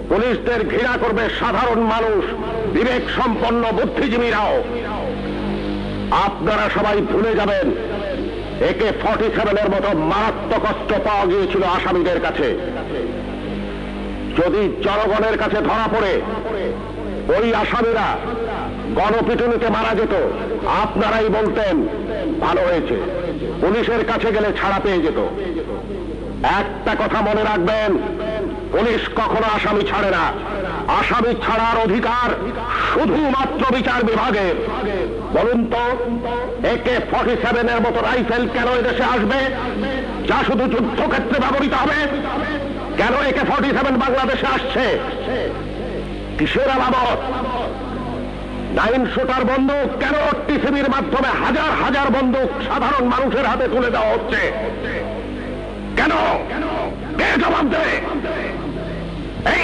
পুলিশদের ঘৃণা করবে সাধারণ মানুষ, বিবেক সম্পন্ন বুদ্ধিজীবীরাও। আপনারা সবাই ভুলে যাবেন AK-47 মতো মারাত্মক অস্ত্র পাওয়া গিয়েছিল আসামিদের কাছে। যদি জনগণের কাছে ধরা পড়ে ওই আসামিরা গণপিটুনিতে মারা যেত, আপনারাই বলতেন ভালো হয়েছে, পুলিশের কাছে গেলে ছাড়া পেয়ে যেত। একটা কথা মনে রাখবেন, পুলিশ কখনো আসামি ছাড়ে না। আসামি ছাড়ার অধিকার শুধুমাত্র বিচার বিভাগের। বলুন তো, AK-47 মতো রাইফেল কেন এদেশে আসবে, যা শুধু যুদ্ধক্ষেত্রে ব্যবহৃত হবে? কেন AK-47 বাংলাদেশে আসছে? কিসের আলামত? 9 শুটার বন্দুক কেন টিসিবির মাধ্যমে হাজার হাজার বন্দুক সাধারণ মানুষের হাতে তুলে দেওয়া হচ্ছে? কেন? কে জবাব দেবে? এই